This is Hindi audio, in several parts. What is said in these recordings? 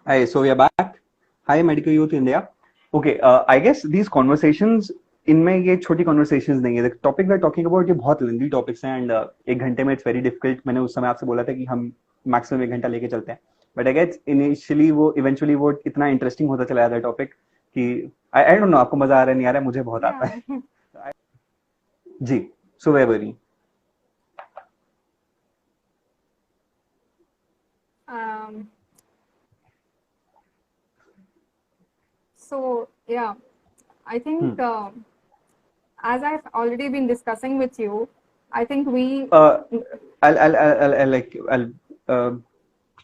Hi, so we are back. Hi, Medical Youth India. Okay, I guess these conversations, इनमें ये छोटी conversations नहीं है. The topic we are talking about ये बहुत lengthy topics हैं and एक घंटे में it's very difficult. मैंने उस समय आपसे बोला था कि हम maximum एक घंटा लेके चलते हैं. But I guess initially वो eventually वो इतना interesting होता चला जाता है topic कि I don't know आपको मजा आ रहा है नहीं आ रहा है मुझे बहुत आता Yeah. है. जी, so where were we? Um, so yeah, I think as I've already been discussing with you, I think we Uh, I'll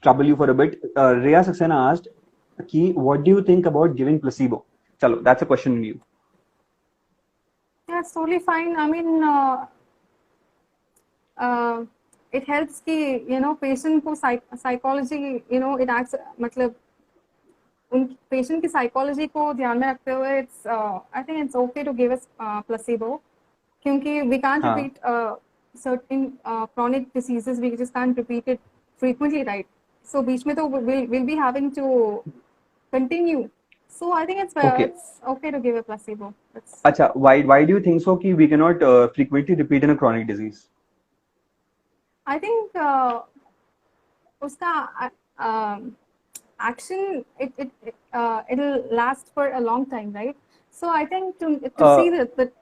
trouble you for a bit. Rhea Saxena asked, "Ki, what do you think about giving placebo?" Chalo, that's a question in you. yeah, it's totally fine. I mean, it helps कि patient को psychology it acts मतलब उन patient की psychology को ध्यान में रखते हुए it's I think it's okay to give us placebo क्योंकि we can't हाँ. repeat certain chronic diseases, we just can't repeat it frequently, right? So बीच में तो we'll be having to continue. So I think Okay. it's okay to give a placebo. Acha, why do you think so? Ki we cannot frequently repeat in a chronic disease. I think उसका action it'll last for a long time, right? So I think to see Uh, that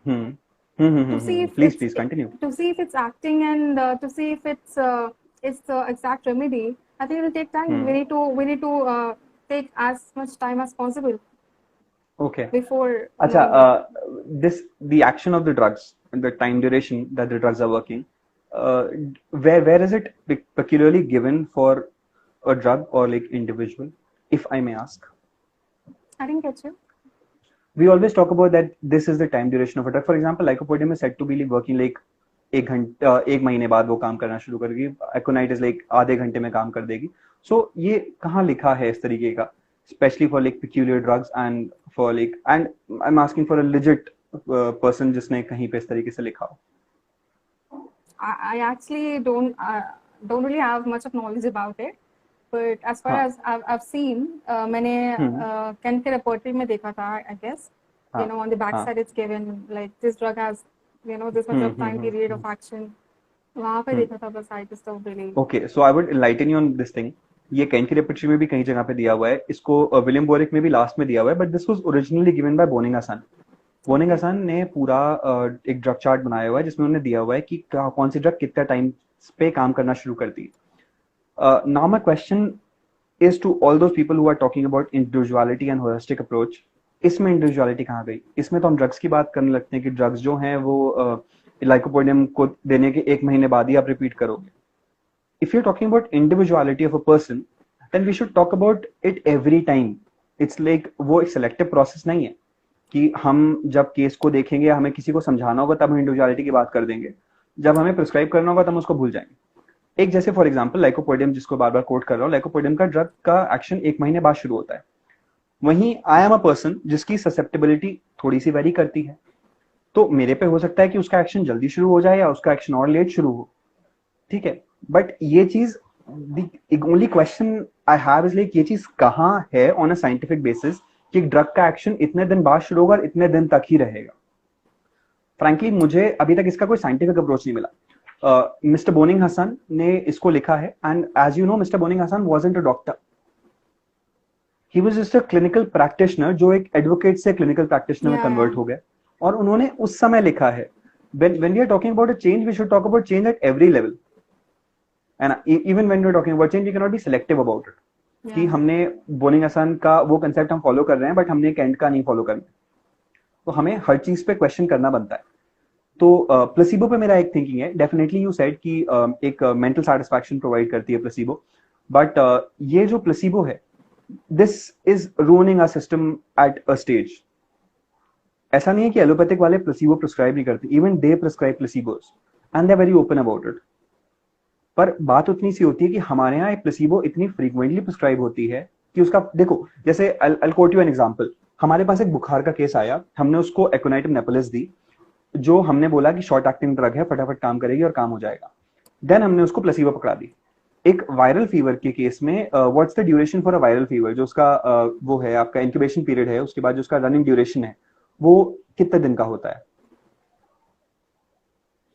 hmm. to see if Please, please continue. it's acting and to see if it's the exact remedy. I think it will take time. Hmm. We need to take as much time as possible Okay. before Acha, knowing it. the action of the drugs and the time duration that the drugs are working, uh, where is it peculiarly given for a drug or like individual, if I may ask? I didn't get you. We always talk about that this is the time duration of a drug. For example, lycopodium is said to be working like एक महीने बाद वो काम करना शुरू करेगी. एकोनाइट इज लाइक आधे घंटे में काम कर देगी. सो ये कहाँ लिखा है इस तरीके का, specially for like peculiar drugs and for like, and I'm asking for a legit person जिसने कहीं पे इस तरीके से लिखा हो. I actually don't really have much of knowledge about it. But as far हाँ. as I've seen, मैंने Kent के repertory में देखा था, I guess. हाँ. On the back हाँ. side it's given like this drug has this much of time period of action. वहाँ पे देखा था बस. I just don't really. Okay, so I would enlighten you on this thing. ये कैन की रेपिट्री में भी कई जगह पे दिया हुआ है, इसको विलियम बोरिक में भी लास्ट में दिया हुआ है, but this was originally given by Boenninghausen. Boenninghausen ने पूरा एक ड्रग चार्ट बनाया हुआ है जिसमें उन्होंने दिया हुआ है कि कौन सी ड्रग कितना टाइम पे काम करना शुरू करती है. Now my question is to all those people who are talking about individuality and holistic approach. इसमें इंडिविजुअलिटी कहाँ गई? इसमें तो हम ड्रग्स की बात करने लगते हैं कि ड्रग्स जो हैं वो लाइकोपोडियम को देने के एक महीने बाद ही आप रिपीट करोगे. If you're talking about individuality of a person, then we should talk about it every time. It's like वो एक selective process नहीं है कि हम जब केस को देखेंगे, हमें किसी को समझाना होगा तब हम इंडिविजुअलिटी की बात कर देंगे, जब हमें प्रिस्क्राइब करना होगा तब हम उसको भूल जाएंगे. एक जैसे फॉर एग्जांपल लाइकोपोडियम, जिसको बार बार कोट कर रहा हूँ, लाइकोपोडियम का ड्रग का एक्शन एक महीने बाद शुरू होता है. वहीं आई एम अ पर्सन जिसकी ससेप्टेबिलिटी थोड़ी सी वेरी करती है, तो मेरे पे हो सकता है कि उसका एक्शन जल्दी शुरू हो जाए या उसका एक्शन और लेट शुरू हो. ठीक है, बट ये चीज, only question I have is like, ये चीज कहाँ है ऑन अ साइंटिफिक बेसिस कि ड्रग का एक्शन इतने दिन बाद शुरू होगा और इतने दिन तक ही रहेगा. फ्रैंकली मुझे अभी तक इसका कोई साइंटिफिक अप्रोच नहीं मिला. मिस्टर बोनिंग हसन ने इसको लिखा है, and as you know mister Boenninghausen wasn't a doctor. He was just a clinical practitioner जो एक एडवोकेट से क्लिनिकल प्रैक्टिशनर में Yeah, कन्वर्ट yeah. हो गया, और उन्होंने उस समय लिखा है. when we are talking about a change, we should talk about change at every level. And even when we're talking about change, we cannot be selective about it. कि Yeah. हमने बोनिंग हसन का वो कंसेप्ट हम फॉलो कर रहे हैं बट हमने कैंट का नहीं फॉलो करना. तो हमें हर चीज पे क्वेश्चन करना बनता है. तो प्लेसिबो पे मेरा एक थिंकिंग है. डेफिनेटली यू सेड कि एक मेंटल सेटिस्फैक्शन प्रोवाइड करती है प्लेसिबो, बट ये जो प्लेसिबो है, this is ruining our system at a stage. ऐसा नहीं है कि एलोपैथिक वाले प्लेसिबो प्रिस्क्राइब नहीं करते, even they prescribe placebos and they are very open about it. पर बात उतनी सी होती है कि हमारे यहाँ एक प्लेसिबो इतनी फ्रीक्वेंटली प्रिस्क्राइब होती है कि उसका देखो, जैसे I quote you an example. हमारे पास एक बुखार का केस आया, हमने उसको एकोनाइटिम नेपोलिस दी, जो हमने बोला कि शॉर्ट एक्टिंग ड्रग है, फटाफट काम करेगी और काम हो जाएगा. देन हमने उसको प्लेसिबो पकड़ा दी. एक वायरल फीवर के केस में what's the duration for a viral fever, जो उसका वो है आपका इंक्यूबेशन पीरियड है, उसके बाद जो उसका रनिंग ड्यूरेशन है वो कितने दिन का होता है?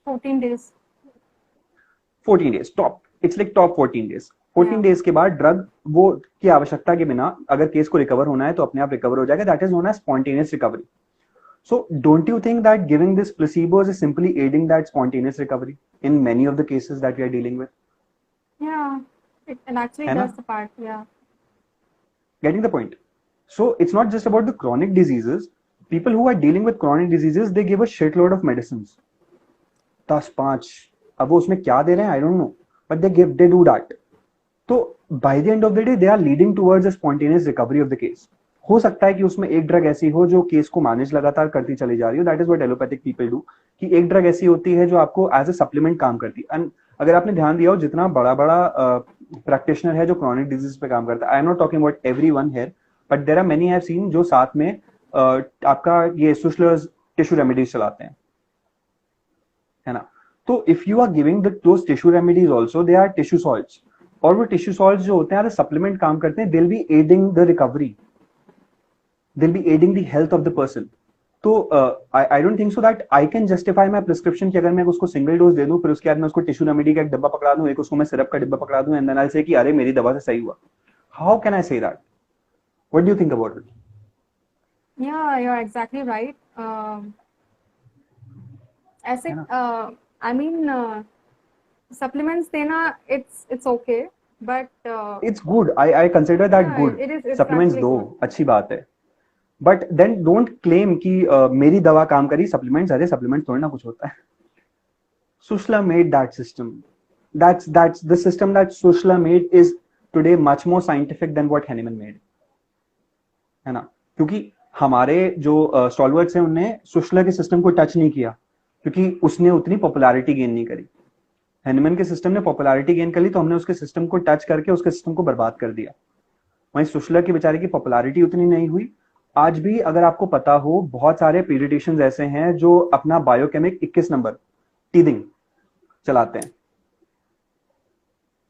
14 days. 14 days top, it's like top 14 days. 14 Yeah. Days के बाद ड्रग वो की आवश्यकता के बिना अगर केस को रिकवर होना है तो अपने आप रिकवर हो जाएगा, that is known as spontaneous recovery. So don't you think that giving this placebos is simply aiding that spontaneous recovery in many of the cases that we are dealing with? Yeah, it actually है ना? does the part. Yeah. Getting the point? So it's not just about the chronic diseases. People who are dealing with chronic diseases, they give a shitload of medicines. 10-5, अब वो उसमें क्या दे रहे हैं I don't know, but they do that. तो by the end of the day they are leading towards a spontaneous recovery of the case. हो सकता है कि उसमें एक ड्रग ऐसी हो जो केस को मैनेज लगातार करती चली जा रही हो, that is what allopathic people do, कि एक ड्रग ऐसी होती है जो आपको एज अ सप्लीमेंट काम करती है। एंड अगर आपने ध्यान दिया हो, जितना बड़ा बड़ा प्रैक्टिशनर है जो क्रॉनिक डिजीज पे काम करता है, I am not talking about everyone here, but there are many I have seen जो साथ में आपका ये सुशलर्स टिश्यू रेमेडीज चलाते हैं, है ना? तो if you are giving those tissue remedies also, they are tissue salts, और वो टिश्यू सॉल्ट्स जो होते हैं सप्लीमेंट काम करते हैं, they will be adding the recovery, they'll be aiding the health of the person. तो I don't think so that I can justify my prescription कि अगर मैं उसको सिंगल डोज दे दूं, फिर उसके बाद मैं उसको टिश्यू रेमेडी का एक डब्बा पकड़ा दूं, एक उसको मैं सिरप का डिब्बा पकड़ा दूं, एंड देन आई से कि अरे मेरी दवा से सही हुआ। How can I say that? What do you think about it? Yeah, you're exactly right. ऐसे I mean supplements देना it's okay, but It's good. I consider that yeah, good. it's Supplements actually दो, good. अच्छी बात है, बट देन डोंट क्लेम कि मेरी दवा काम करी, सप्लीमेंट्स, अरे सप्लीमेंट थोड़ी ना कुछ होता है। Sushla made that system. That's the system that Sushla made is today much more scientific than what Hahnemann made, है ना? क्योंकि हमारे जो स्टॉलवर्ड्स हैं उन्होंने सुशला के सिस्टम को टच नहीं किया, क्योंकि उसने उतनी पॉपुलैरिटी गेन नहीं करी। हैनिमन के सिस्टम ने पॉपुलैरिटी गेन कर ली, तो हमने उसके सिस्टम को टच करके उसके सिस्टम को बर्बाद कर दिया। वहीं सुशला की बेचारे की पॉपुलैरिटी उतनी नहीं हुई। आज भी अगर आपको पता हो, बहुत सारे पीडियाट्रिशियंस ऐसे हैं जो अपना बायोकेमिक 21 नंबर टीदिंग चलाते हैं।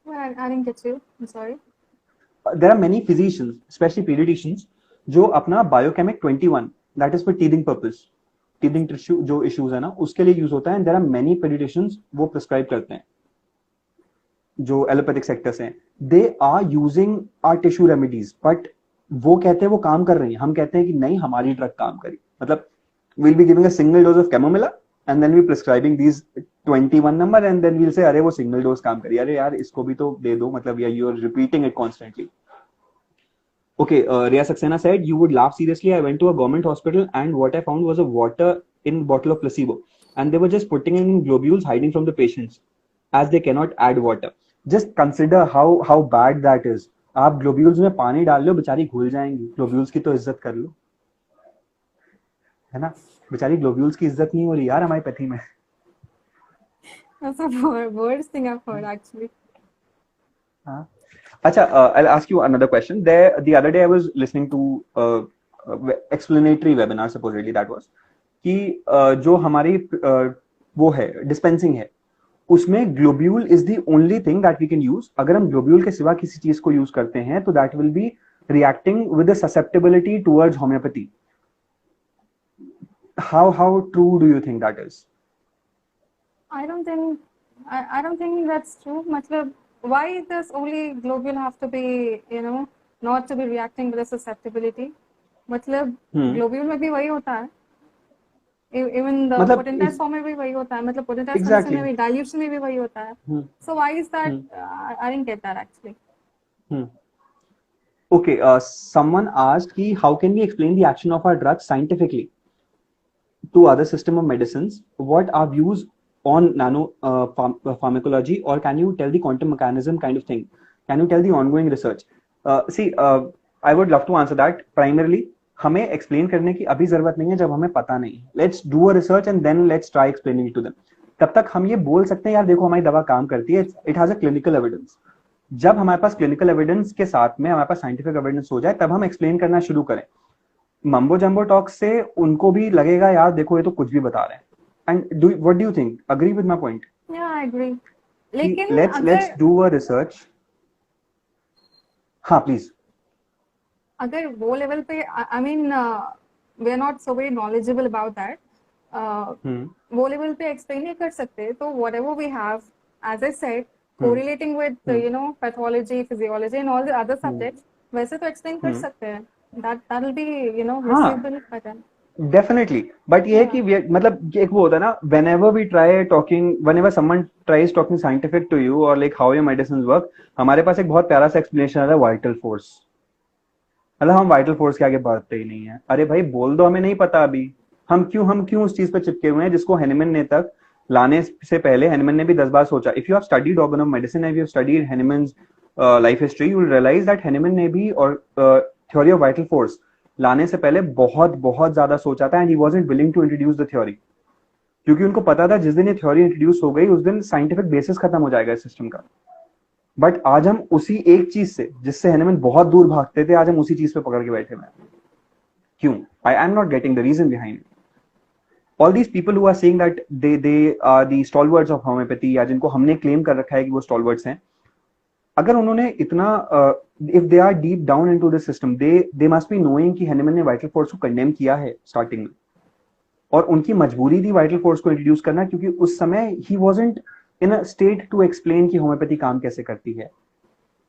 Well, I didn't get you. I'm sorry. There are many physicians, especially pediatricians, जो अपना biochemic 21, that is for teething purpose, teething tissue जो issues है ना, उसके लिए यूज होता है। and there are many pediatricians वो प्रिस्क्राइब करते हैं जो एलोपैथिक सेक्टर से हैं, they are using our tissue remedies, but वो कहते हैं वो काम कर रही हैं, हम कहते हैं कि नहीं हमारी ड्रग काम करी। मतलब we'll be giving a single dose of chamomilla and then we prescribing these 21 number and then we'll say अरे वो सिंगल डोज काम करी, अरे यार इसको भी तो दे दो, मतलब यार you are repeating it constantly. Okay, Rhea Saxena said, you would laugh seriously. I went to a government hospital and what I found was a water in bottle of placebo, and they were just putting in globules hiding from the patients as they cannot add water. Just consider how bad that is. आप ग्लोब्यूल्स में पानी डाल लो, बेचारी घुल जाएंगी। ग्लोब्यूल्स की तो इज्जत कर लो, है ना? बेचारी ग्लोब्यूल्स की इज्जत नहीं हो रही यार होम्योपैथी में। That's the worst thing I've heard actually. हाँ। अच्छा, I'll ask you another question. The other day I was listening to explanatory webinar, supposedly that was, कि जो हमारी वो है डिस्पेंसिंग है, उसमें globule is the only thing that we can use. अगर हम ग्लोब्यूल के सिवा किसी चीज को यूज करते हैं तो that will B reacting with the susceptibility towards homeopathy. how true do you think that is? I don't think that's true. मतलब why does only globule have to be, not to be reacting with a susceptibility? मतलब globule में भी वही होता है, even the potentized form में भी वही होता है, मतलब potentized condition में भी, dilution में भी वही होता है। So why is that? I didn't get that actually. Okay, someone asked कि how can we explain the action of our drugs scientifically to other system of medicines? What are views on nano pharmacology, or can you tell the quantum mechanism kind of thing? Can you tell the ongoing research? See, I would love to answer that. Primarily, हमें explain करने की अभी जरूरत नहीं है जब हमें पता नहीं है। Let's do a research and then let's try explaining it to them. तब तक हम ये बोल सकते हैं यार देखो हमारी दवा काम करती है, it has a clinical evidence. जब हमारे पास clinical evidence के साथ में हमारे पास scientific evidence हो जाए, तब हम explain करना शुरू करें। मम्बो जम्बो टॉक से उनको भी लगेगा यार देखो ये तो कुछ भी बता रहे हैं। And what do you think? Agree with my point? Yeah, I agree. लेकिन let's do a research हाँ प्लीज। अगर वो लेवल पे, I mean we are not so very knowledgeable about that, वो लेवल पे एक्सप्लेन नहीं कर सकते, तो whatever we have, as I said, correlating with pathology, physiology and all the other subjects, वैसे तो एक्सप्लेन कर सकते हैं, दैट विल बी हाँ रिसीवेबल पैटर्न। डेफिनेटली, बट ये है कि मतलब एक वो होता है ना, whenever we try talking, whenever someone tries talking scientific to you or like how your medicine work, हमारे पास एक बहुत प्यारा सा एक्सप्लेनेशन आता है, वाइटल फोर्स। मतलब हम वाइटल फोर्स के आगे बढ़ते ही नहीं है। अरे भाई बोल दो, हमें नहीं पता अभी, हम क्यों उस चीज पे चिपके हुए हैं जिसको हेनिमन ने तक लाने से पहले हेनिमन ने भी 10 बार सोचा। If you have studied Organon of medicine, if you have studied Hahnemann's life history, you will realise that Hahnemann ने भी और थ्योरी ऑफ वाइटल फोर्स लाने से पहले बहुत बहुत ज्यादा सोचा था, and he wasn't willing to introduce the theory, क्योंकि उनको पता था जिस दिन ये थ्योरी इंट्रोड्यूस हो गई उस दिन साइंटिफिक बेसिस खत्म हो जाएगा इस सिस्टम का। बट आज हम उसी एक चीज से, जिससे हेनिमन बहुत दूर भागते थे, आज हम उसी चीज पे पकड़ के बैठे हुए हैं। क्यों? I am not getting the reason behind it. All these people who are saying that they are the stalwarts of homeopathy, या जिनको हमने क्लेम कर रखा है कि वो स्टॉलवर्ड्स हैं, अगर उन्होंने इतना if they are deep down into the system, they must be knowing कि हेनिमन ने वाइटल फोर्स को कंडेम किया है स्टार्टिंग में, और उनकी मजबूरी थी वाइटल फोर्स को इंट्रोड्यूस करना, क्योंकि उस समय he wasn't in a state to explain कि होम्योपैथी काम कैसे करती है,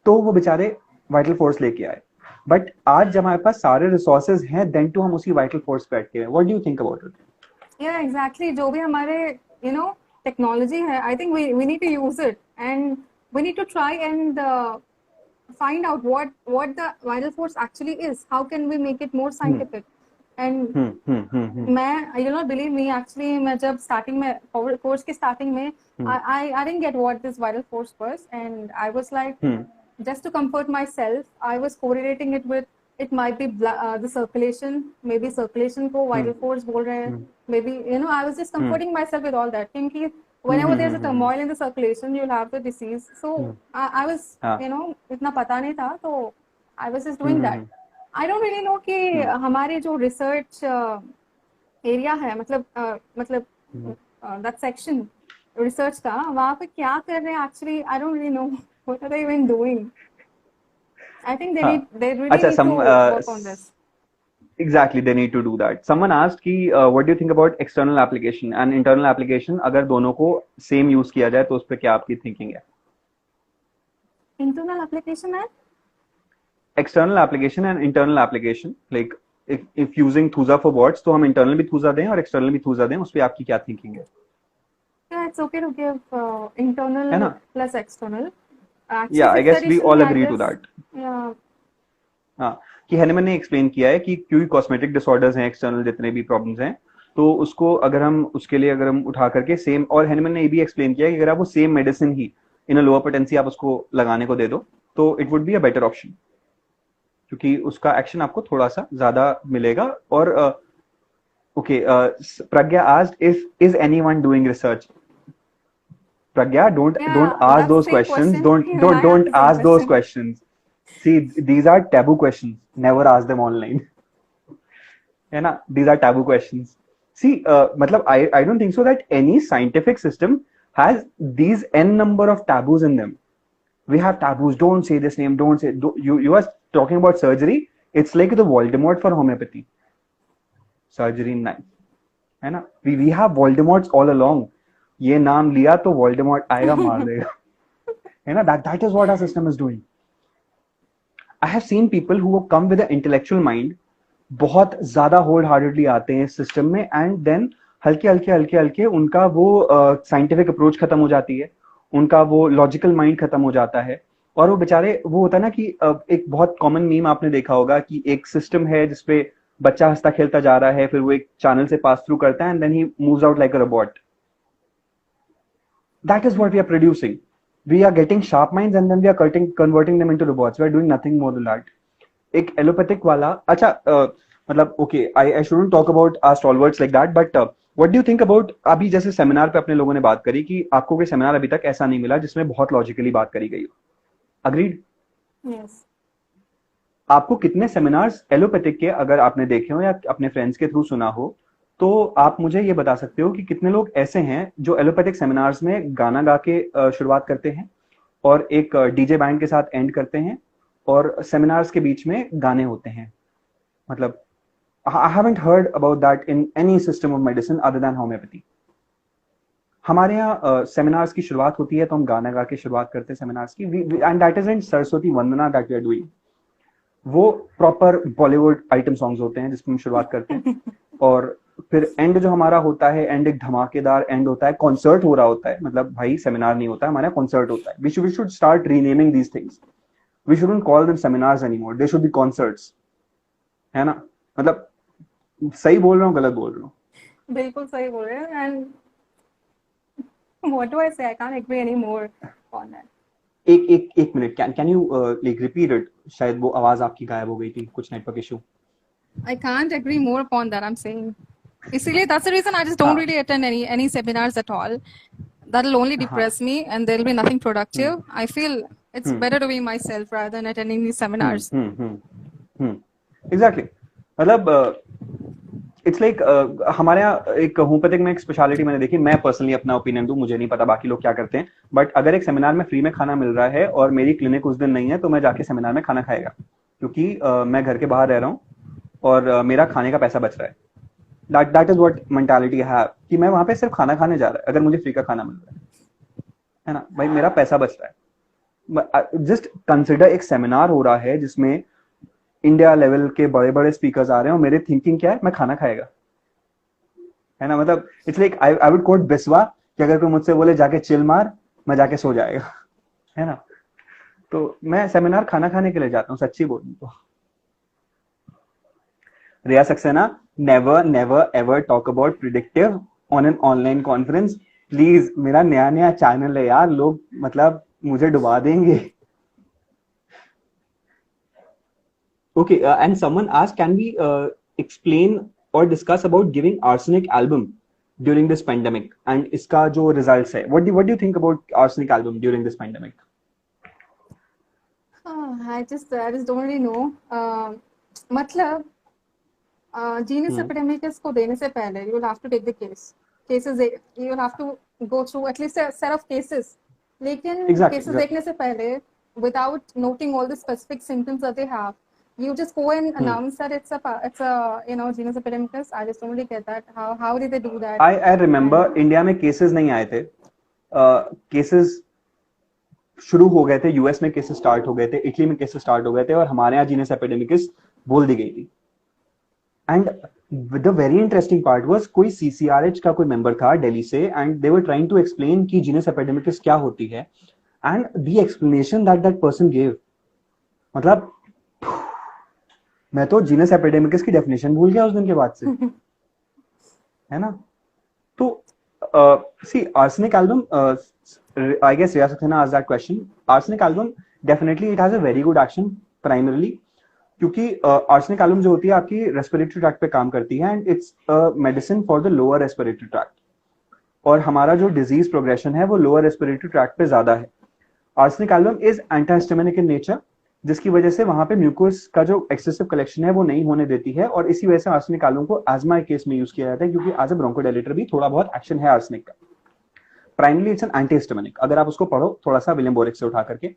तो वो बेचारे वाइटल फोर्स लेके आए। बट आज जब हमारे पास सारे रिसोर्सेज हैं, देन टू हम उसी वाइटल फोर्स पे अटके हैं। What do you think about it? Yeah, exactly. जो भी हमारे टेक्नोलॉजी है, I think we need to use it, and we need to try and find out what the vital force actually is. How can we make it more scientific? And मैं, you'll not believe me, actually मैं जब starting में course के starting में I didn't get what this vital force was, and I was like, just to comfort myself, I was correlating it with, it might be the circulation, maybe circulation को vital force बोल रहे हैं, maybe I was just comforting myself with all that, क्योंकि whenever there's a turmoil in the circulation, you'll have the disease. So I was इतना पता नहीं था, तो I was just doing that. I don't really know कि हमारे जो research area है, मतलब that section research का, वहाँ पे क्या कर रहे हैं actually, I don't really know what are they even doing. I think they really need to work on this. Exactly, they need to do that. Someone asked कि what do you think about external application and internal application, अगर दोनों को same use किया जाए तो उस पे क्या आपकी thinking है? Internal application है? External application and internal application, like if using thuza for bots, तो हम internal भी thuza दें और external भी thuza दें, उस पे आपकी क्या thinking है? Yeah, it's okay to give internal plus external. Actually, yeah, I guess we all agree to that. Yeah. हाँ, कि हेनिमन ने एक्सप्लेन किया है कि क्योंकि कॉस्मेटिक डिसऑर्डर्स हैं, एक्सटर्नल जितने भी प्रॉब्लम्स हैं, तो उसको अगर हम उसके लिए अगर हम उठा करके सेम, और हेनिमन ने ये भी एक्सप्लेन किया है कि अगर आप वो same medicine he in a lower potency आप उसको लगाने को दे दो, तो it would be a better option, क्योंकि उसका एक्शन आपको थोड़ा सा ज्यादा मिलेगा। और okay, Pragya asked if is anyone doing research. Pragya, don't ask those questions. Don't ask those questions. See, these are taboo questions. Never ask them online. है ना? These are taboo questions. See, मतलब I don't think so that any scientific system has these n number of taboos in them. We have taboos. Don't say this name. Don't say. You are talking about surgery. It's like the Voldemort for homeopathy. Surgery knife. है ना? We have Voldemorts all along. ये नाम लिया तो वोल्डेमॉर्ट आएगा, मार देगा, है ना? That is what our system is doing. I have seen people who come with an intellectual mind, बहुत ज्यादा होल्ड हार्टेडली आते हैं इस सिस्टम में, एंड देन हल्के उनका वो साइंटिफिक अप्रोच खत्म हो जाती है, उनका वो लॉजिकल माइंड खत्म हो जाता है, और वो बेचारे, वो होता है ना कि एक बहुत कॉमन मीम आपने देखा होगा कि एक सिस्टम है जिसपे बच्चा हंसता खेलता जा रहा है, फिर वो एक चैनल से पास थ्रू करता है, and then he moves out like a robot. That is what we are producing. We are getting sharp minds and then we are converting them into robots. We are doing nothing more than that. एक एलोपैथिक वाला, अच्छा मतलब okay, I shouldn't talk about our stalwarts like that, but what do you think about, अभी जैसे सेमिनार पे अपने लोगों ने बात करी कि आपको कोई सेमिनार अभी तक ऐसा नहीं मिला जिसमें बहुत लॉजिकली बात करी गई हो. अग्रीड? Yes. आपको कितने सेमिनार्स एलोपैथिक के अगर आपने देखे हो या अपने फ्रेंड्स के थ्रू सुना हो, तो आप मुझे ये बता सकते हो कि कितने लोग ऐसे हैं जो एलोपैथिक सेमिनार्स में गाना गा के शुरुआत करते हैं और एक डीजे बैंड के साथ एंड करते हैं, और सेमिनार्स के बीच में गाने होते हैं. मतलब I haven't heard about that in any system of medicine other than homeopathy. हमारे यहाँ सेमिनार्स की शुरुआत होती है तो हम गाना गा के शुरुआत करते हैं सेमिनार्स की, and that is in Saraswati Vandana that we are doing. वो प्रॉपर बॉलीवुड आइटम सॉन्ग्स होते हैं जिसमें हम शुरुआत करते हैं, और फिर एंड जो हमारा होता है, एंड एक धमाकेदार एंड होता है, कॉन्सर्ट हो रहा होता है. मतलब भाई सेमिनार नहीं होता है हमारा, कॉन्सर्ट होता है. We should start renaming these things. We shouldn't call them seminars anymore, they should be concerts. है ना? मतलब सही बोल रहा हूँ, गलत बोल रहा हूँ? बिल्कुल सही बोल रहे हैं. And what do I say? I can't agree any more on that. एक minute, can you like repeat it? शायद वो आवाज आपकी गायब हो गई थी, कुछ network issue. I can't agree more upon that. I'm saying. इसीलिए that's the reason I just don't really attend any seminars at all. That'll only depress me, and there'll be nothing productive. I feel it's better to be myself rather than attending these seminars. Exactly. मतलब इट्स लाइक हमारे यहाँ एक होम्योपैथिक में एक स्पेशलिटी मैंने देखी. मैं पर्सनली अपना ओपिनियन दूं, मुझे नहीं पता बाकी लोग क्या करते हैं, बट अगर एक सेमिनार में फ्री में खाना मिल रहा है और मेरी क्लिनिक उस दिन नहीं है तो मैं जाके सेमिनार में खाना खाएगा, क्योंकि मैं घर के बाहर रह रहा हूँ और मेरा खाने का पैसा बच रहा है. दैट इज व्हाट मेंटालिटी है कि मैं वहां पे सिर्फ खाना खाने जा रहा है अगर मुझे फ्री का खाना मिल रहा है ना भाई, मेरा पैसा बच रहा है. जस्ट कंसिडर एक सेमिनार हो रहा है जिसमें इंडिया लेवल के बड़े बड़े स्पीकर्स आ रहे हैं और मेरे थिंकिंग क्या है, मैं खाना खाएगा. है ना? मतलब it's like I would quote Biswa कि अगर कोई मुझसे बोले जाके चिल मार, मैं जाके सो जाएगा. है ना? तो मैं सेमिनार खाना खाने के लिए जाता हूँ, सच्ची बोलूं तो. Riya Saxena, never never ever talk about predictive on an online conference. Please, मेरा नया नया चैनल है यार, लोग मतलब मुझे डुबा देंगे. Okay, and someone asked, can we explain or discuss about giving arsenic album during this pandemic and इसका जो results है? What do you think about arsenic album during this pandemic? I just don't really know. मतलब genius epidemics को देने से पहले you'll have to take the cases. You'll have to go through at least a set of cases. लेकिन cases देखने से पहले, without noting all the specific symptoms that they have, you just go and announce that it's a genius epidemics. I just don't really get that. How did they do that? I remember India में cases नहीं आए थे. cases शुरू हो गए थे, यूएस में केसेस स्टार्ट हो गए थे, इटली में केसेस स्टार्ट हो गए थे, और हमारे यहाँ जीनस एपिडेमिक्स बोल दी गई थी. And the very interesting part was, कोई सीसीआरएच का कोई मेंबर था दिल्ली से, and they were trying to explain कि जीनस एपिडेमिक्स क्या होती है, and the explanation that person gave, मतलब मैं तो जीनस एपिडेमिक्स की डेफिनेशन भूल गया उस दिन के बाद से. है ना? तो see, arsenic album, I guess Riya Saxena asked that question. Arsenic album, definitely it has a very good action primarily, क्योंकि arsenic album जो होती है आपकी respiratory tract पे काम करती है, and it's a medicine for the lower respiratory tract. और हमारा जो disease progression है वो lower respiratory tract पे ज्यादा है. Arsenic album is antihistaminic in nature, जिसकी वजह से वहां पे म्यूकोस का जो एक्सेसिव कलेक्शन है वो नहीं होने देती है, और इसी वजह से आर्सेनिक एल्बम को एस्मा केस में यूज किया जाता है, क्योंकि एज अ ब्रोंकोडायलेटर भी थोड़ा बहुत एक्शन है आर्सेनिक का. प्राइमरी इट्स एन एंटीहिस्टामिनिक, अगर आप उसको पढ़ो थोड़ा सा विलियम बोरिक से उठा करके.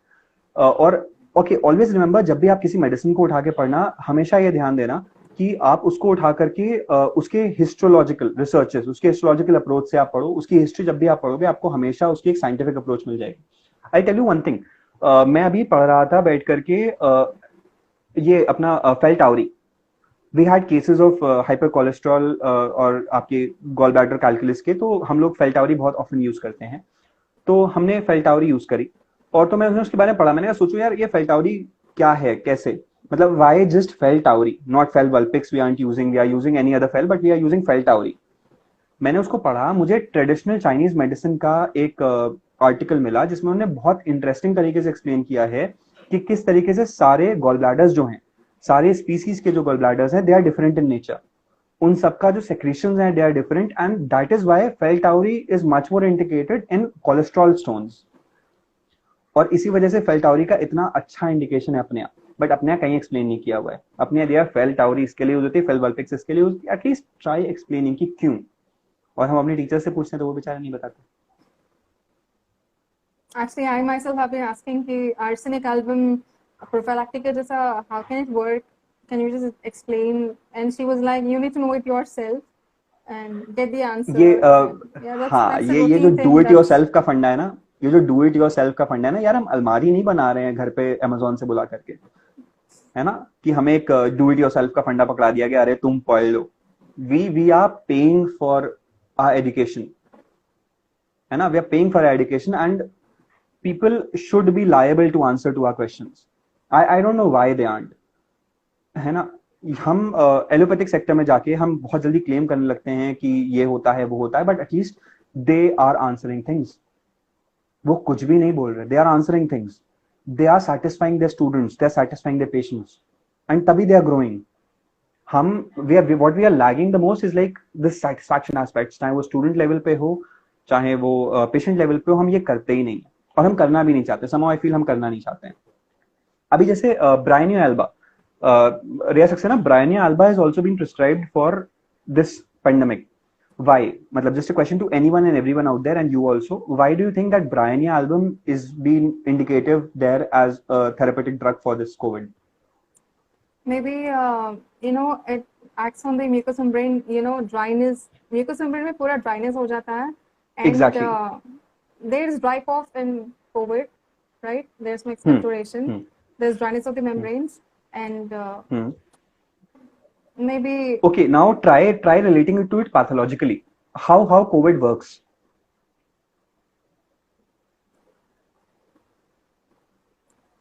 और ओके, ऑलवेज रिमेंबर, जब भी आप किसी मेडिसिन को उठा के पढ़ना, हमेशा ये ध्यान देना कि आप उसको उठा करके उसके हिस्टोलॉजिकल रिसर्चेस, उसके हिस्टोलॉजिकल अप्रोच से आप पढ़ो. उसकी हिस्ट्री जब भी आप पढ़ोगे आपको हमेशा उसकी एक साइंटिफिक अप्रोच मिल जाएगी. I tell you one thing, मैं अभी पढ़ रहा था बैठ करके ये अपना fel tauri. We had cases of hyper cholesterol और आपके गॉल ब्लैडर कैलकुलस के, तो हम लोग फेल्टाउरी बहुत ऑफन यूज करते हैं. तो हमने फेल्टाउरी यूज करी, और तो मैंने उसके बारे में पढ़ा. मैंने कहा सोचो यार, ये फेल्टाउरी क्या है, कैसे, मतलब why just fel tauri, not fel vulpis, we aren't using, we are using any other fel, but we are using fel tauri. मैंने उसको पढ़ा, मुझे ट्रेडिशनल चाइनीज मेडिसिन का एक आर्टिकल मिला जिसमें उन्होंने बहुत इंटरेस्टिंग तरीके से एक्सप्लेन किया है कि किस तरीके से सारे गॉल ब्लैडर्स जो हैं, सारे स्पीसीज के जो गॉल ब्लैडर्स हैं, they are different in nature. उन सबका जो सेक्रेशंस हैं, they are different, and that is why fel tauri is much more indicated in cholesterol stones. और इसी वजह से फेल्टाउरी का इतना अच्छा इंडिकेशन है अपने आप, बट अपने यहाँ कहीं एक्सप्लेन नहीं किया हुआ है. अपने यहाँ दिया फेल्टाउरी इसके लिए यूज होती है, फेलवल्पिक्स इसके लिए यूज होती है. एटलीस्ट ट्राई एक्सप्लेनिंग कि क्यों. और हम अपने टीचर से पूछते हैं तो वो बेचारे नहीं बताते. Actually, I myself have been asking कि arsenic album prophylactic है जैसा, how can it work? Can you just explain? And she was like, you need to know it yourself and get the answer. ये And yeah, हाँ, that's a ये जो routine do thing it your that's self का फंडा है ना, ये जो डू इट योर सेल्फ का फंडा है ना यार, हम अलमारी नहीं बना रहे हैं घर पे अमेजोन से बुला करके, है ना, कि हमें एक डू इट योर सेल्फ का फंडा पकड़ा दिया गया, अरे तुम पढ़ लो. We are paying for our education, है ना, we are paying for education and people should be liable to answer to our questions. I don't know why they aren't, है ना. हम एलोपैथिक सेक्टर में जाके हम बहुत जल्दी क्लेम करने लगते हैं कि ये होता है वो होता है, but at least they are answering things. वो कुछ भी नहीं बोल रहे, they are answering things, they are satisfying their students, they are satisfying their patients, and तभी दे आर ग्रोइंग. हम what we are lagging the most is like this satisfaction aspects, चाहे वो स्टूडेंट लेवल पे हो चाहे वो पेशेंट लेवल पे हो, हम ये करते ही नहीं और हम करना भी नहीं चाहते. somehow I feel हम करना नहीं चाहते हैं. अभी जैसे Bryonia alba, Riya Saxena, Bryonia alba has also been prescribed for this pandemic. Why? मतलब just a question to anyone and everyone out there and you also. Why do you think that Bryonia album is being indicative there as a therapeutic drug for this COVID? maybe it acts on the mucous membrane, dryness, mucous membrane में पूरा dryness हो जाता है, and Exactly. There is dry cough in COVID, right? There's some expectoration, there's dryness of the membranes, and maybe Okay, now try relating it to it pathologically. How COVID works?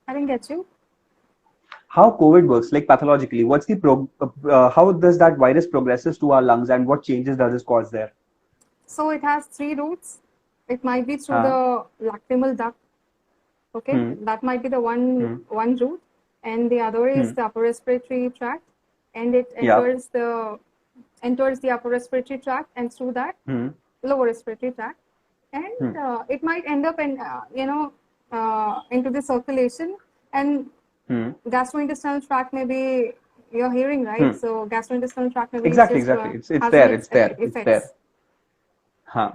I didn't get you. How COVID works, like pathologically, what's the how does that virus progresses to our lungs and what changes does it cause there? So it has 3 routes. It might be through the lacrimal duct. Okay, that might be the one route, and the other is the upper respiratory tract, and it enters the upper respiratory tract, and through that lower respiratory tract, and it might end up in into the circulation, and gastrointestinal tract maybe you're hearing, right? So gastrointestinal tract maybe exactly it's there. Huh.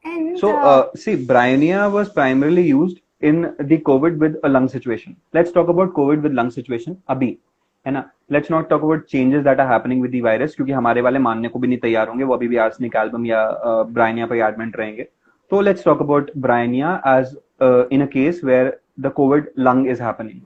And so see, Bryonia was primarily used in the COVID with a lung situation. Let's talk about COVID with lung situation अभी, है ना. Let's not talk about changes that are happening with the virus, क्योंकि हमारे वाले मानने को भी नहीं तैयार होंगे, वो अभी भी आर्सेनिक एल्बम या Bryonia पे एडमिट रहेंगे. तो let's talk about Bryonia as in a case where the COVID lung is happening.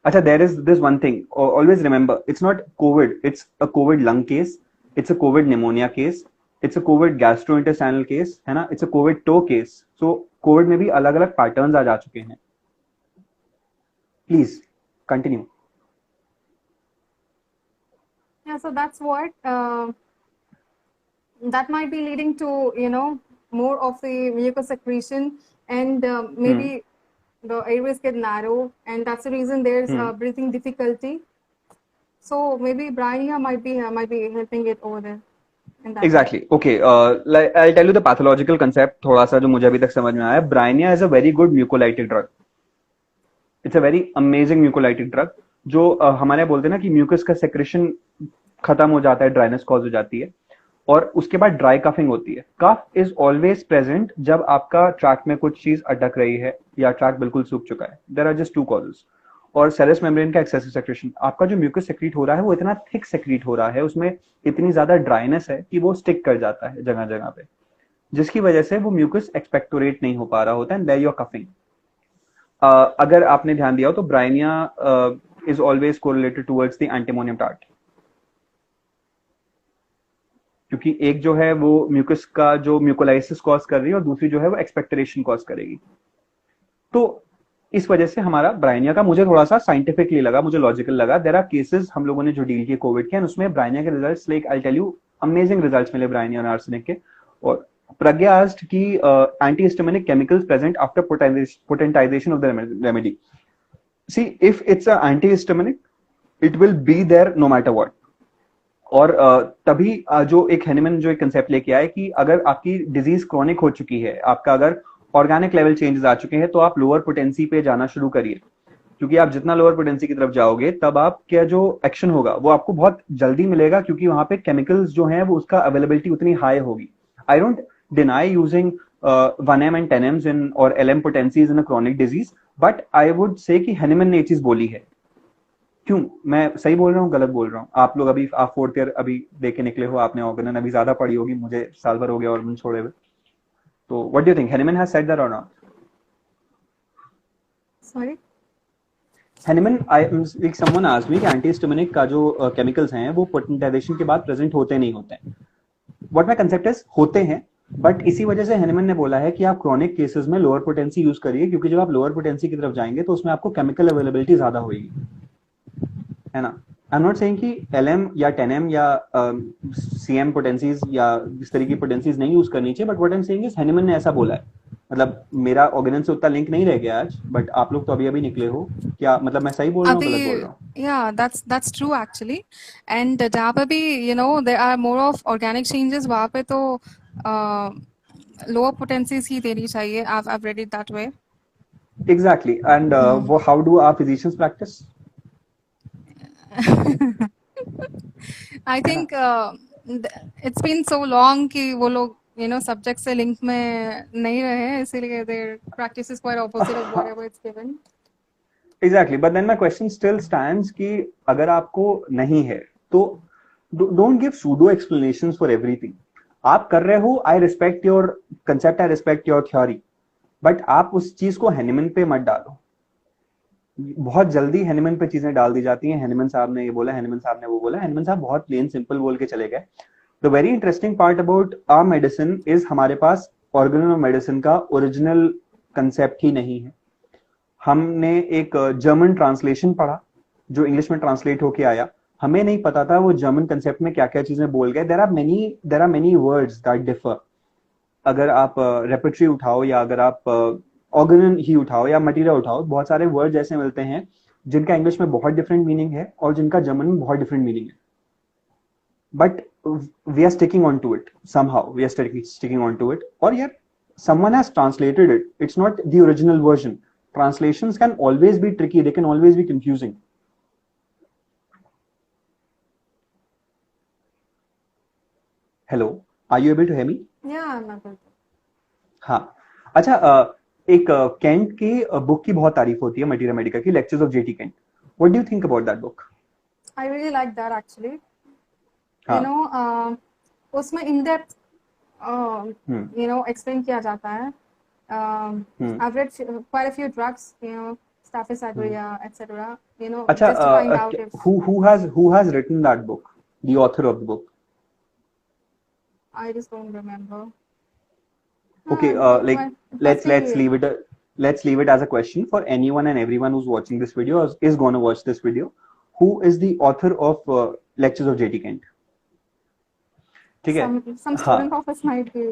Acha, there is this one thing, always remember, it's not COVID, it's a COVID lung case, it's a COVID pneumonia case, it's a COVID gastrointestinal case, है ना, it's a COVID toe case. So COVID में भी अलग अलग पैटर्न्स आ जा चुके हैं. Please continue. Yeah, so that's what that might be leading to more of the mucus secretion, and maybe the airways get narrow, and that's the reason there's breathing difficulty. So maybe Bryonia might be helping it over there. Exactly. Okay. Like I'll tell you the pathological concept. थोड़ा सा जो मुझे अभी तक समझ में आया. Bryonia is a very good mucolytic drug. It's a very amazing mucolytic drug. जो हमारे बोलते हैं ना कि म्यूकस का सेक्रेशन खत्म हो जाता है, ड्राइनेस कॉज हो जाती है, और उसके बाद ड्राई कफिंग होती है. कफ इज ऑलवेज प्रेजेंट जब आपका ट्रैक में कुछ चीज अटक रही है या ट्रैक बिल्कुल सूख चुका है. There are just 2 causes. और सेरेस मेम्ब्रेन का एक्सेसिव सेक्रेशन, आपका जो म्यूकस सेक्रीट हो रहा है वो इतना थिक सेक्रीट हो रहा है, उसमें इतनी ज्यादा ड्राइनेस है कि वो स्टिक कर जाता है जगह जगह पे, जिसकी वजह से वो म्यूकस एक्सपेक्टोरेट नहीं हो पा रहा होता है, and there you are coughing. अगर आपने ध्यान दिया हो तो Bryonia is always correlated towards the antimonium tart, क्योंकि एक जो है वो म्यूकस का जो म्यूकोलाइसिस कॉज कर रही है और दूसरी जो है वो एक्सपेक्टरेशन कॉज करेगी. तो इस वजह से हमारा ब्रायनिया का मुझे थोड़ा सा साइंटिफिकली लगा, मुझे लॉजिकल लगा. देयर आर केसेस हम लोगों ने जो डील किए कोविड के, एंड उसमें ब्रायनिया के results, like I tell you, amazing results मिले ब्रायनिया और आर्सेनिक के. और प्रज्ञा आस्क्ड कि antihistaminic chemicals present after potentisation of the remedy. See, if it's a antihistaminic it will be there no matter what. और तभी जो एक हैनीमैन जो एक कंसेप्ट लेके आए कि अगर आपकी डिजीज क्रॉनिक हो चुकी है, आपका अगर ऑर्गेनिक लेवल चेंजेस आ चुके हैं, तो आप लोअर पोटेंसी पे जाना शुरू करिए, क्योंकि आप जितना लोअर पोटेंसी की तरफ जाओगे तब आपका जो एक्शन होगा वो आपको बहुत जल्दी मिलेगा, क्योंकि वहां पे केमिकल्स जो हैं वो उसका अवेलेबिलिटी उतनी हाई होगी. I don't deny using 1M and 10Ms in or LM potencies in a chronic disease, but I would say कि Hahnemann ने ये चीज बोली है. क्यों? मैं सही बोल रहा हूँ, गलत बोल रहा हूँ? आप लोग अभी आप 4th ईयर अभी दे के निकले हो, आपने ऑर्गेनन अभी ज्यादा पढ़ी होगी, मुझे साल भर हो गया ऑर्गेनन छोड़े हुए. तो what do you think, Hahnemann has said that or not? Sorry. Hahnemann, like someone asked me कि antihistaminic का जो chemicals हैं वो potentization के बाद present होते नहीं होते हैं. What my concept is, होते हैं, बट इसी वजह से Hahnemann ने बोला है कि आप क्रॉनिक केसेस में लोअर पोटेंसी यूज करिए, क्योंकि जब आप लोअर पोटेंसी की तरफ जाएंगे तो उसमें आपको केमिकल अवेलेबिलिटी ज्यादा होगी, है ना. आई एम नॉट सेइंग कि LM या 10M या CM पोटेंसीज या इस तरह की पोटेंसीज नहीं यूज करनी चाहिए, but what I am saying is Hahnemann ने ऐसा बोला है. मतलब मेरा ऑर्गेनन से उतना लिंक नहीं रह गया आज, बट आप लोग तो अभी अभी निकले हो, क्या मतलब मैं सही बोल रहा हूँ, गलत बोल रहा हूँ? Yeah, that's true actually. And जहाँ पे भी there are more of organic changes, वहाँ पे तो lower potencies ही देनी चाहिए. I've read it that way. Exactly. And how do our physicians practice? I think it's been so long कि वो लोग subject से link में नहीं रहे हैं, इसीलिए their practice is quite opposite of whatever it's given. Exactly. But then my question still stands कि अगर आपको नहीं है तो don't give pseudo explanations for everything. आप कर रहे हो, I respect your concept, I respect your theory, but आप उस चीज को Hahnemann पे मत डालो. बहुत जल्दी Hahnemann पे चीजें डाल दी जाती हैं. Hahnemann साहब ने ये बोला, Hahnemann साहब ने वो बोला. Hahnemann साहब बहुत प्लेन सिंपल बोल के चले गए. The very interesting part about our medicine is हमारे पास organelle of medicine का ओरिजिनल कंसेप्ट ही नहीं है. हमने एक जर्मन ट्रांसलेशन पढ़ा जो इंग्लिश में ट्रांसलेट होके आया. हमें नहीं पता था वो जर्मन कंसेप्ट में क्या क्या चीजें बोल गए. There are many words that differ. अगर आप रेपर्टरी उठाओ या अगर आप ऑर्गेनन ही उठाओ या मटीरियल उठाओ, बहुत सारे वर्ड्स ऐसे मिलते हैं जिनका इंग्लिश में बहुत डिफरेंट मीनिंग है और जिनका जर्मन में बहुत डिफरेंट मीनिंग है. But we are sticking on to it somehow, we are sticking on to it. और यार someone has translated it. It's not the original version. Translations can always be tricky, they can always be confusing. Hello, are you able to hear me? Yeah, I'm able to. हाँ. अच्छा, एक कैंट की बुक की बहुत तारीफ होती है, मटीरियल मेडिका की, lectures of JT Kent. What do you think about that book? I really like that actually. उसमें in depth explain किया जाता है. I've read quite a few drugs, Staphylococcus aureus, etc. अच्छा, just to find out if who has written that book? The author of the book? I just don't remember. Okay, let's leave it as a question for anyone and everyone who's watching this video or is going to watch this video. Who is the author of Lectures of J.T. Kent? Some student of us might be.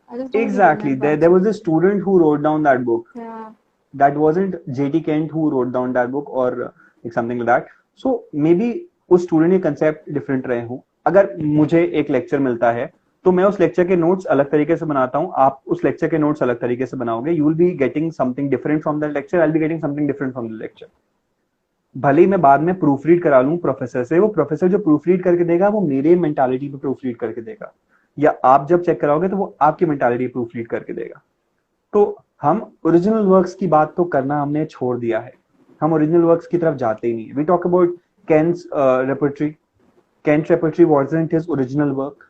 I just don't exactly. There was a student who wrote down that book. Yeah. That wasn't J.T. Kent who wrote down that book or something like that. So maybe उस स्टूडेंट के कंसेप्ट डिफरेंट रहे हों. अगर मुझे एक लेक्चर मिलता है तो मैं उस लेक्चर के नोट्स अलग तरीके से बनाता हूँ, आप उस लेक्चर के नोट्स अलग तरीके से बनाओगे. You will be getting something different from that lecture, I will be getting something different from the lecture. भले ही मैं बाद में प्रूफ रीड करा लूं प्रोफेसर से, वो प्रोफेसर जो प्रूफ रीड करके देगा वो मेरे मेंटालिटी पे प्रूफ रीड करके देगा, या आप जब चेक कराओगे तो वो आपकी मेंटालिटी प्रूफ रीड करके देगा. तो हम ओरिजिनल वर्क्स की बात तो करना हमने छोड़ दिया है, हम ओरिजिनल वर्क्स की तरफ जाते ही नहीं. We talk about Kent's repertory. Kent's repertory wasn't his original work.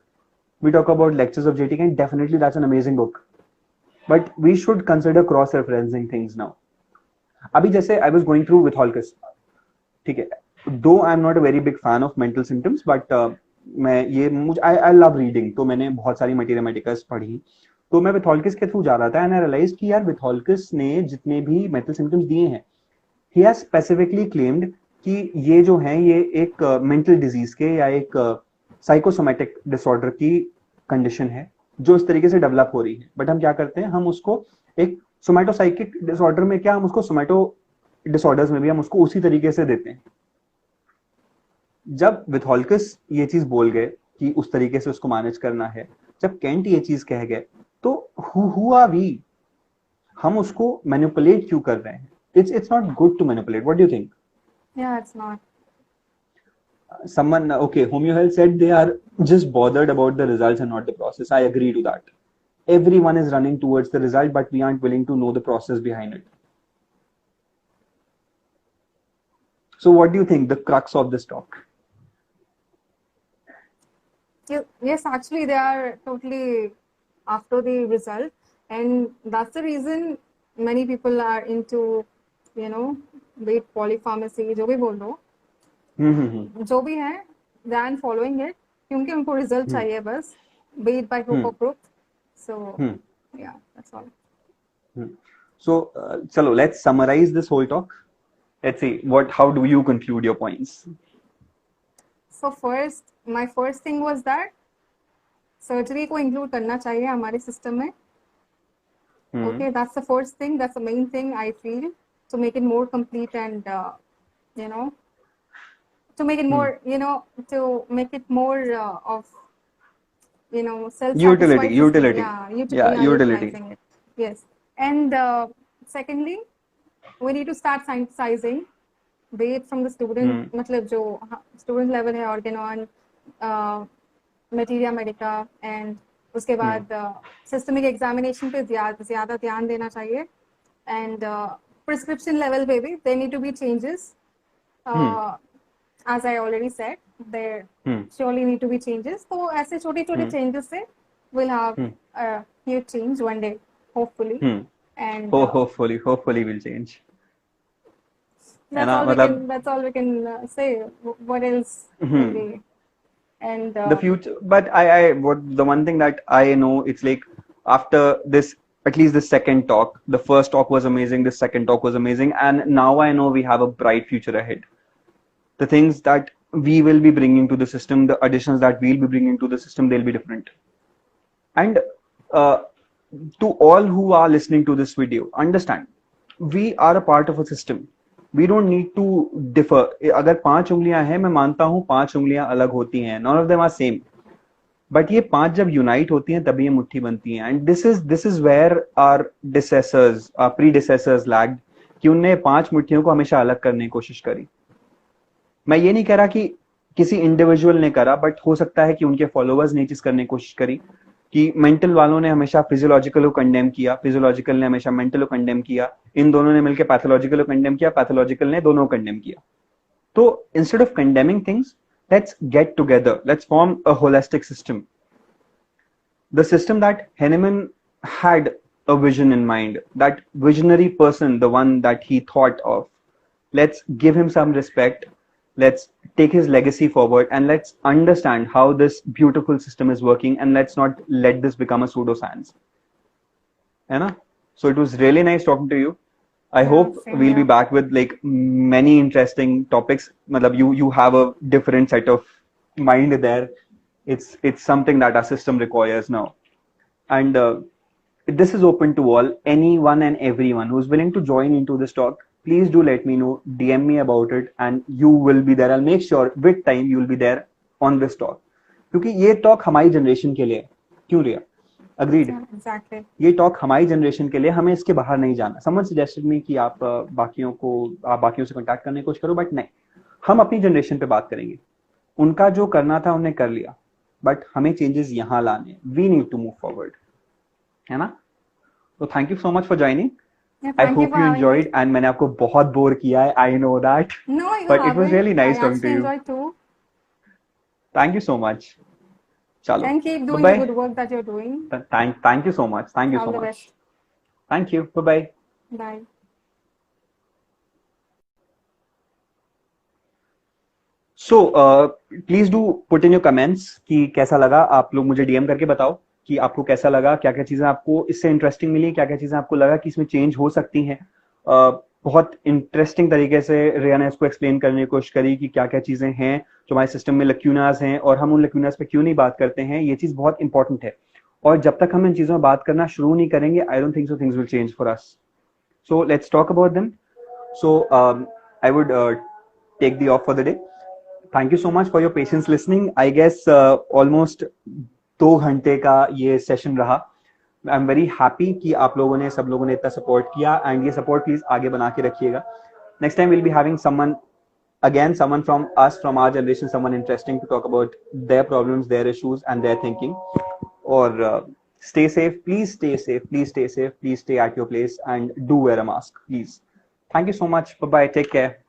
We talk about Lectures of J.T. Kent. Definitely, that's an amazing book. But we should consider cross-referencing things now. अभी जैसे I was going through Vitholcus. ठीक है. Though I'm not a very big fan of mental symptoms, but I love reading. तो मैंने बहुत सारी Materia Medicas पढ़ी. तो मैं Vitholcus के थ्रू जा रहा था and I realized कि यार Vitholcus ने जितने भी mental symptoms दिए हैं, he has specifically claimed कि ये जो है ये एक मेंटल डिजीज के या एक साइकोसोमेटिक डिसऑर्डर की कंडीशन है जो इस तरीके से डेवलप हो रही है. बट हम क्या करते हैं, हम उसको एक सोमैटोसाइकिक डिसऑर्डर में क्या, हम उसको सोमैटो डिसऑर्डर्स में भी हम उसको उसी तरीके से देते हैं. जब विथॉल्कस ये चीज बोल गए कि उस तरीके से उसको मैनेज करना है, जब केंट ये चीज कह गए, तो हु आर वी? हम उसको मैनिपुलेट क्यों कर रहे हैं? It's not good to manipulate. What do you think? Yeah, it's not. Someone, okay, Homeo Health said they are just bothered about the results and not the process. I agree to that. everyone is running towards the result, but we aren't willing to know the process behind it. So what do you think the crux of this talk? Yes, actually they are totally after the result, and that's the reason many people are into, you know, be it polypharmacy, जो भी बोल दो, जो भी है, they are following it क्योंकि उनको result चाहिए बस, be it by hook or crook. So yeah, that's all. So chalo, let's summarize this whole talk. Let's see how do you conclude your points? So my first thing was that surgery को include करना चाहिए हमारे system में. Okay, that's the first thing. That's the main thing I feel, to make it more complete and you know, to make it more, you know, to make it more of, you know, self-satisfied. Utility. Yeah, utility. Utilizing it. Yes. And secondly, we need to start synthesizing, be it from the student, मतलब जो student level है, Organon, Materia Medica, and उसके बाद systemic examination पे ज़्यादा ध्यान देना चाहिए, and prescription level पे भी there need to be changes. As I already said, there surely need to be changes. तो ऐसे छोटे changes से we'll have a huge change one day, hopefully. And hopefully we'll change. That's all we can say. What else will be? And the future, but the one thing that I know, it's like after this, at least the second talk, the first talk was amazing, the second talk was amazing, and now I know we have a bright future ahead. The things that we will be bringing to the system, the additions that we'll be bringing to the system, they'll be different. And to all who are listening to this video, understand, we are a part of a system. We don't need to differ. अगर 5 उंगलियां हैं, मैं मानता हूं 5 उंगलियां अलग होती हैं, none of them are same, but ये 5 जब unite होती हैं तभी ये मुट्ठी बनती हैं. And this is where our predecessors lagged, कि उनने 5 मुट्ठियों को हमेशा अलग करने की कोशिश करी. मैं ये नहीं कह रहा कि किसी इंडिविजुअल ने करा, बट हो सकता है कि उनके फॉलोअर्स ने चीज करने की कोशिश करी, कि मेंटल वालों ने हमेशा फिजियोलॉजिकल को कंडेम किया, फिजियोलॉजिकल ने हमेशा मेंटल को कंडेम किया, इन दोनों ने मिलकर पैथोलॉजिकल को कंडेम किया, पैथोलॉजिकल ने दोनों को कंडेम किया. तो instead of condemning things, let's get together, let's form a holistic system. The system that Hahnemann had a vision in mind, that visionary person, the one that he thought of, let's give him some respect, let's take his legacy forward, and let's understand how this beautiful system is working, and let's not let this become a pseudoscience. So it was really nice talking to you. I hope we'll be back with like many interesting topics. You have a different set of mind there. It's something that our system requires now, and this is open to all, anyone and everyone who's willing to join into this talk. Please do let me know, DM me about it, and you will be there. I'll make sure with time you will be there on this talk, क्योंकि ये talk हमारी generation के लिए, क्यों रिया? Agreed. Exactly. ये talk हमारी generation के लिए, हमें इसके बाहर नहीं जाना. Someone suggested me कि आप बाकियों से contact करने की कोशिश करो, but नहीं, हम अपनी generation पे बात करेंगे. उनका जो करना था उन्हें कर लिया, but हमें changes यहाँ लाने. We need to move forward, है ना? So thank you so much for joining. Yeah, I hope you enjoyed, and मैंने आपको बहुत बोर किया है, I know that. No, but it was really nice talking to you. I enjoyed too. Thank you so much. Chalo. And keep doing Bye-bye. the good work that you're doing. Thank you so much. Thank you All so the much. best. Thank you. Bye-bye. Bye. So please do put in your comments कि कैसा लगा. आप लोग मुझे DM करके बताओ कि आपको कैसा लगा, क्या क्या चीजें आपको इससे इंटरेस्टिंग मिली, क्या क्या चीजें आपको लगा कि इसमें चेंज हो सकती हैं. बहुत इंटरेस्टिंग तरीके से रिया ने इसको एक्सप्लेन करने की कोशिश करी कि क्या क्या चीजें हैं जो हमारे सिस्टम में लक्यूनास हैं, और हम उन लक्यूनास पे क्यों नहीं बात करते हैं. ये चीज बहुत इंपॉर्टेंट है, और जब तक हम इन चीजों में बात करना शुरू नहीं करेंगे, I don't think so things will change for us. So let's talk about them. So I would take the off for the day. Thank you so much for your patience listening. I guess almost 2 घंटे का ये सेशन रहा. आई एम वेरी हैप्पी कि आप लोगों ने, सब लोगों ने इतना सपोर्ट किया, एंड ये सपोर्ट प्लीज आगे बना के रखिएगा. Next time will be having someone from us, from our generation, someone interesting to talk about their problems, their issues and their thinking. और Stay safe. Please stay safe. Please stay safe. Please stay at your place and do wear a mask. Please. Thank you so much. Bye bye. Take care.